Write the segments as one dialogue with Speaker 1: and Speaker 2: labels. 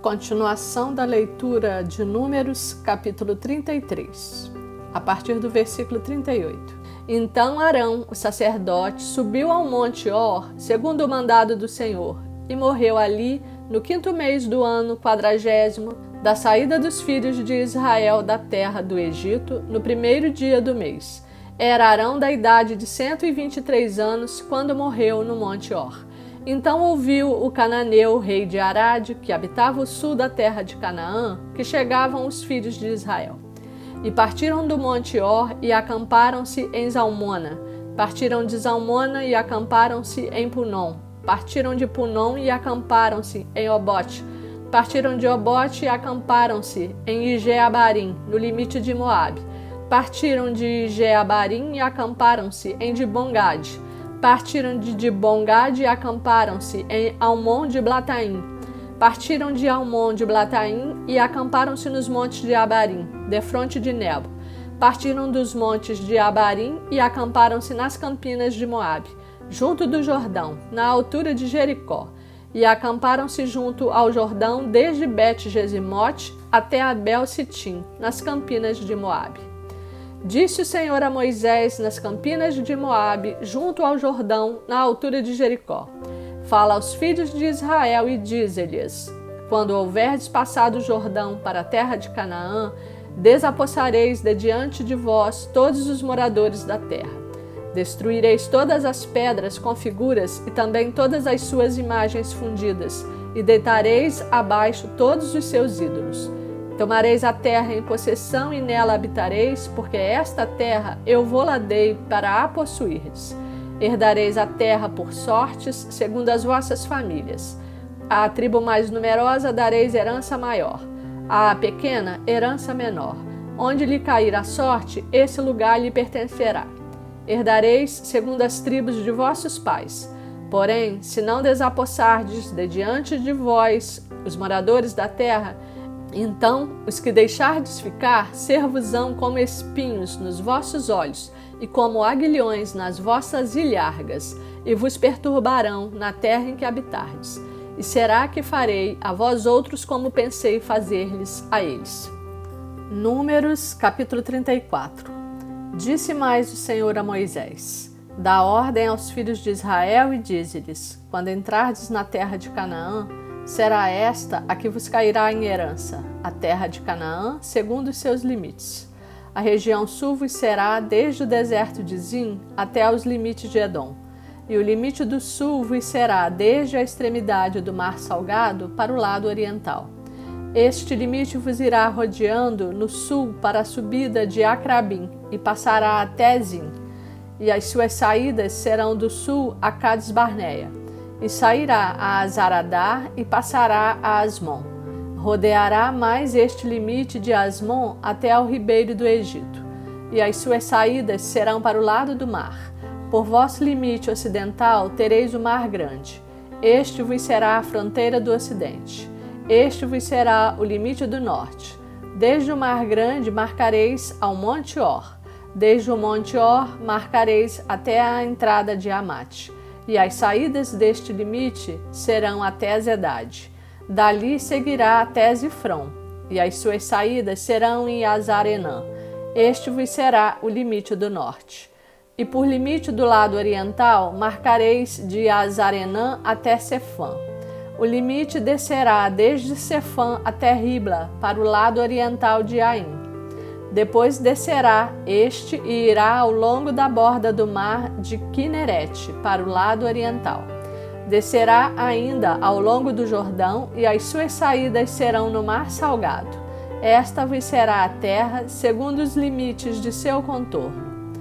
Speaker 1: Continuação da leitura de Números, capítulo 33, a partir do versículo 38. Então Arão, o sacerdote, subiu ao monte Hor, segundo o mandado do Senhor, e morreu ali no 5º mês do ano 40º da saída dos filhos de Israel da terra do Egito, no 1º dia do mês. Era Arão da idade de 123 anos quando morreu no monte Hor. Então ouviu o cananeu, rei de Arade, que habitava o sul da terra de Canaã, que chegavam os filhos de Israel. E partiram do monte Hor e acamparam-se em Zalmona. Partiram de Zalmona e acamparam-se em Punom. Partiram de Punom e acamparam-se em Obote. Partiram de Obote e acamparam-se em Ijeabarim, no limite de Moabe. Partiram de Ijeabarim e acamparam-se em Dibongade. Partiram de Dibongade e acamparam-se em Almon de Blataim. Partiram de Almon de Blataim e acamparam-se nos montes de Abarim, defronte de Nebo. Partiram dos montes de Abarim e acamparam-se nas campinas de Moabe, junto do Jordão, na altura de Jericó. E acamparam-se junto ao Jordão desde Bet-Jesimote até Abel-Sitim, nas campinas de Moabe. Disse o Senhor a Moisés nas campinas de Moabe, junto ao Jordão, na altura de Jericó: Fala aos filhos de Israel e dize-lhes: Quando houverdes passado o Jordão para a terra de Canaã, desapossareis de diante de vós todos os moradores da terra. Destruireis todas as pedras com figuras e também todas as suas imagens fundidas, e deitareis abaixo todos os seus ídolos. Tomareis a terra em possessão e nela habitareis, porque esta terra eu vou-la dei para a possuirdes. Herdareis a terra por sortes, segundo as vossas famílias. À tribo mais numerosa dareis herança maior, à pequena herança menor. Onde lhe cair a sorte, esse lugar lhe pertencerá. Herdareis segundo as tribos de vossos pais. Porém, se não desapossardes de diante de vós os moradores da terra, então os que deixardes ficar ser-vos-ão como espinhos nos vossos olhos e como aguilhões nas vossas ilhargas, e vos perturbarão na terra em que habitardes. E será que farei a vós outros como pensei fazer-lhes a eles. Números, capítulo 34. Disse mais o Senhor a Moisés: Dá ordem aos filhos de Israel e dize-lhes: Quando entrardes na terra de Canaã, será esta a que vos cairá em herança, a terra de Canaã, segundo os seus limites. A região sul vos será desde o deserto de Zim até aos limites de Edom. E o limite do sul vos será desde a extremidade do mar Salgado para o lado oriental. Este limite vos irá rodeando no sul para a subida de Acrabim e passará até Zim. E as suas saídas serão do sul a Cades-Barneia. E sairá a Azaradá e passará a Asmon. Rodeará mais este limite de Asmon até ao ribeiro do Egito. E as suas saídas serão para o lado do mar. Por vosso limite ocidental tereis o mar grande. Este vos será a fronteira do ocidente. Este vos será o limite do norte. Desde o mar grande marcareis ao monte Hor. Desde o monte Hor marcareis até a entrada de Amate. E as saídas deste limite serão até Zedade. Dali seguirá até Zifron, e as suas saídas serão em Azarenã. Este vos será o limite do norte. E por limite do lado oriental marcareis de Azarenã até Sefã. O limite descerá desde Sefã até Ribla, para o lado oriental de Aim. Depois descerá este e irá ao longo da borda do mar de Quinerete, para o lado oriental. Descerá ainda ao longo do Jordão, e as suas saídas serão no mar Salgado. Esta vos será a terra, segundo os limites de seu contorno.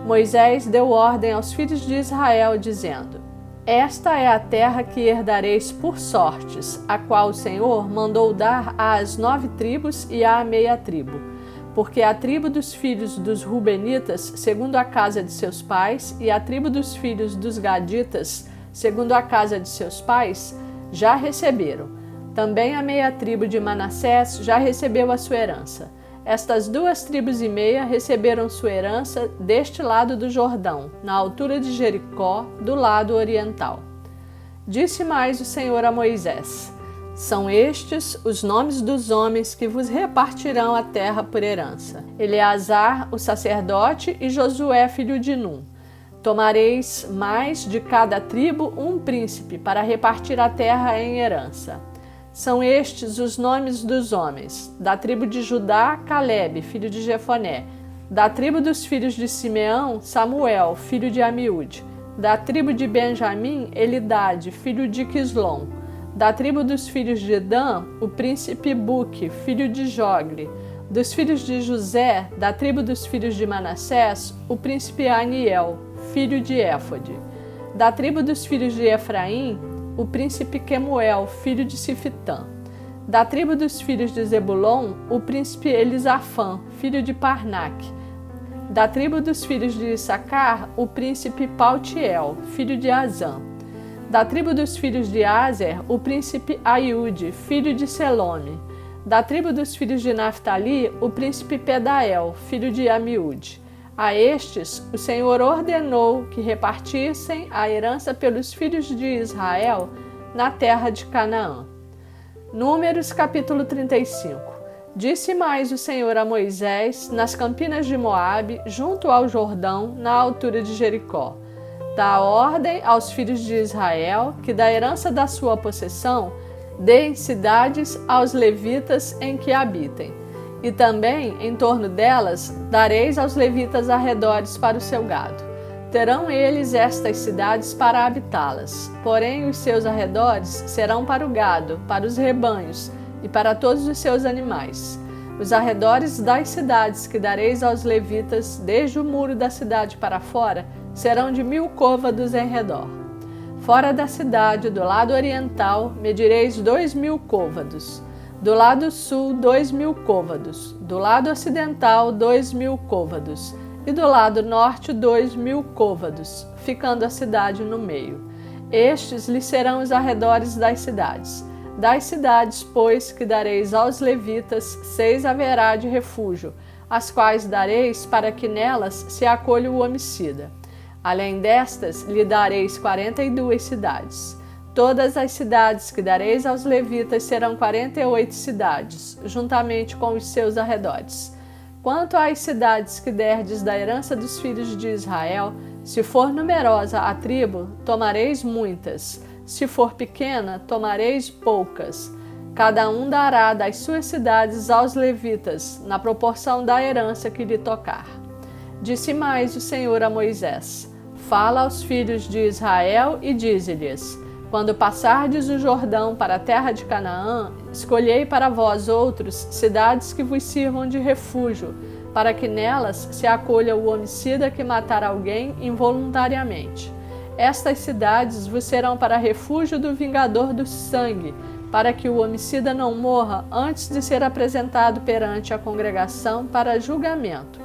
Speaker 1: Moisés deu ordem aos filhos de Israel, dizendo: Esta é a terra que herdareis por sortes, a qual o Senhor mandou dar às 9 tribos e à meia tribo. Porque a tribo dos filhos dos Rubenitas, segundo a casa de seus pais, e a tribo dos filhos dos Gaditas, segundo a casa de seus pais, já receberam. Também a meia tribo de Manassés já recebeu a sua herança. Estas 2 tribos e meia receberam sua herança deste lado do Jordão, na altura de Jericó, do lado oriental. Disse mais o Senhor a Moisés: São estes os nomes dos homens que vos repartirão a terra por herança: Eleazar, o sacerdote, e Josué, filho de Num. Tomareis mais de cada tribo um príncipe para repartir a terra em herança. São estes os nomes dos homens: da tribo de Judá, Calebe, filho de Jefoné; da tribo dos filhos de Simeão, Samuel, filho de Amiúde; da tribo de Benjamim, Elidade, filho de Quislom; da tribo dos filhos de Dan, o príncipe Buque, filho de Jogli; dos filhos de José, da tribo dos filhos de Manassés, o príncipe Aniel, filho de Éfode; da tribo dos filhos de Efraim, o príncipe Quemuel, filho de Sifitã; da tribo dos filhos de Zebulon, o príncipe Elisafã, filho de Parnaque; da tribo dos filhos de Issacar, o príncipe Paltiel, filho de Azã; da tribo dos filhos de Aser, o príncipe Aiude, filho de Selome; da tribo dos filhos de Naftali, o príncipe Pedael, filho de Amiúde. A estes o Senhor ordenou que repartissem a herança pelos filhos de Israel na terra de Canaã. Números capítulo 35. Disse mais o Senhor a Moisés nas campinas de Moabe, junto ao Jordão, na altura de Jericó: dá ordem aos filhos de Israel que da herança da sua possessão deem cidades aos levitas em que habitem. E também, em torno delas, dareis aos levitas arredores para o seu gado. Terão eles estas cidades para habitá-las, porém os seus arredores serão para o gado, para os rebanhos e para todos os seus animais. Os arredores das cidades que dareis aos levitas, desde o muro da cidade para fora, serão de 1000 côvados em redor. Fora da cidade, do lado oriental, medireis 2000 côvados. Do lado sul, 2000 côvados. Do lado ocidental, 2000 côvados. E do lado norte, 2000 côvados, ficando a cidade no meio. Estes lhes serão os arredores das cidades. Das cidades, pois, que dareis aos levitas, 6 haverá de refúgio, as quais dareis para que nelas se acolha o homicida. Além destas, lhe dareis 42 cidades. Todas as cidades que dareis aos levitas serão 48 cidades, juntamente com os seus arredores. Quanto às cidades que derdes da herança dos filhos de Israel, se for numerosa a tribo, tomareis muitas; se for pequena, tomareis poucas. Cada um dará das suas cidades aos levitas, na proporção da herança que lhe tocar. Disse mais o Senhor a Moisés: fala aos filhos de Israel e dize-lhes: quando passardes o Jordão para a terra de Canaã, escolhei para vós outros cidades que vos sirvam de refúgio, para que nelas se acolha o homicida que matar alguém involuntariamente. Estas cidades vos serão para refúgio do vingador do sangue, para que o homicida não morra antes de ser apresentado perante a congregação para julgamento.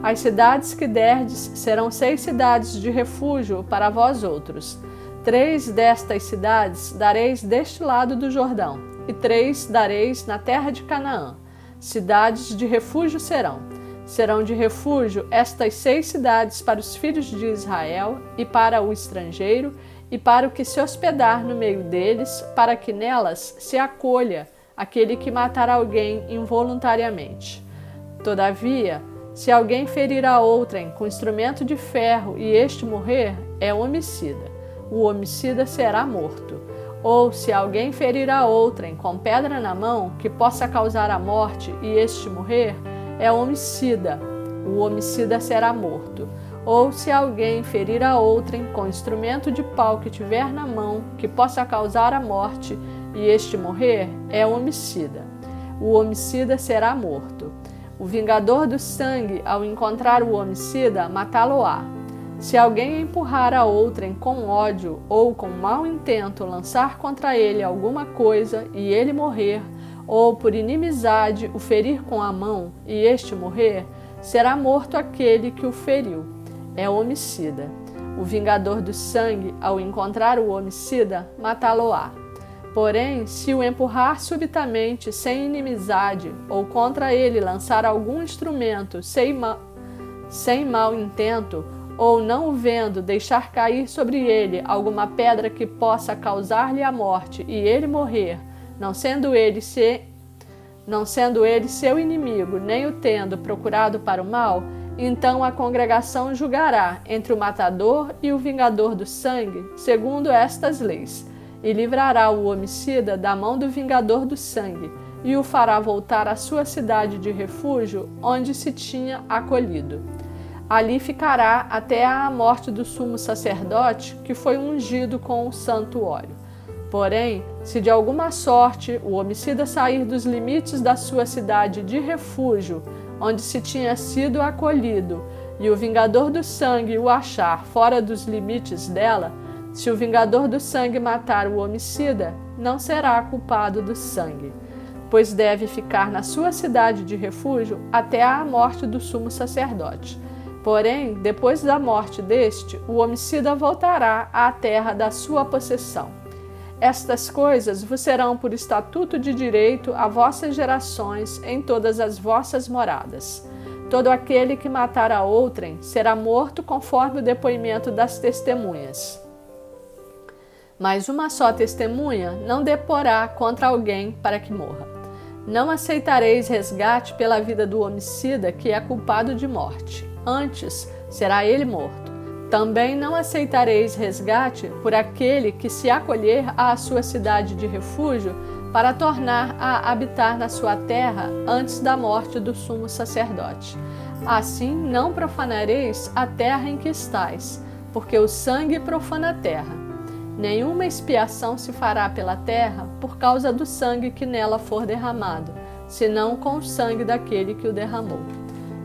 Speaker 1: As cidades que derdes serão 6 cidades de refúgio para vós outros. 3 destas cidades dareis deste lado do Jordão, e 3 dareis na terra de Canaã. Cidades de refúgio serão. Serão de refúgio estas 6 cidades para os filhos de Israel, e para o estrangeiro, e para o que se hospedar no meio deles, para que nelas se acolha aquele que matar alguém involuntariamente. Todavia, se alguém ferir a outrem com instrumento de ferro e este morrer, é homicida. O homicida será morto. Ou se alguém ferir a outrem com pedra na mão, que possa causar a morte, e este morrer, é homicida. O homicida será morto. Ou se alguém ferir a outrem com instrumento de pau que tiver na mão, que possa causar a morte, e este morrer, é homicida. O homicida será morto. O vingador do sangue, ao encontrar o homicida, matá-lo-á. Se alguém empurrar a outrem com ódio ou com mau intento lançar contra ele alguma coisa e ele morrer, ou por inimizade o ferir com a mão e este morrer, será morto aquele que o feriu. É homicida. O vingador do sangue, ao encontrar o homicida, matá-lo-á. Porém, se o empurrar subitamente, sem inimizade, ou contra ele lançar algum instrumento sem mau intento, ou não o vendo deixar cair sobre ele alguma pedra que possa causar-lhe a morte e ele morrer, não sendo ele seu inimigo, nem o tendo procurado para o mal, então a congregação julgará entre o matador e o vingador do sangue, segundo estas leis, e livrará o homicida da mão do vingador do sangue, e o fará voltar à sua cidade de refúgio, onde se tinha acolhido. Ali ficará até a morte do sumo sacerdote, que foi ungido com o santo óleo. Porém, se de alguma sorte o homicida sair dos limites da sua cidade de refúgio, onde se tinha sido acolhido, e o vingador do sangue o achar fora dos limites dela, se o vingador do sangue matar o homicida, não será culpado do sangue, pois deve ficar na sua cidade de refúgio até a morte do sumo sacerdote. Porém, depois da morte deste, o homicida voltará à terra da sua possessão. Estas coisas vos serão por estatuto de direito a vossas gerações em todas as vossas moradas. Todo aquele que matar a outrem será morto conforme o depoimento das testemunhas. Mas uma só testemunha não deporá contra alguém para que morra. Não aceitareis resgate pela vida do homicida que é culpado de morte. Antes, será ele morto. Também não aceitareis resgate por aquele que se acolher à sua cidade de refúgio para tornar a habitar na sua terra antes da morte do sumo sacerdote. Assim não profanareis a terra em que estais, porque o sangue profana a terra. Nenhuma expiação se fará pela terra por causa do sangue que nela for derramado, senão com o sangue daquele que o derramou.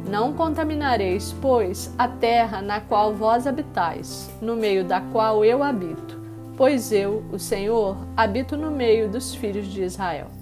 Speaker 1: Não contaminareis, pois, a terra na qual vós habitais, no meio da qual eu habito, pois eu, o Senhor, habito no meio dos filhos de Israel.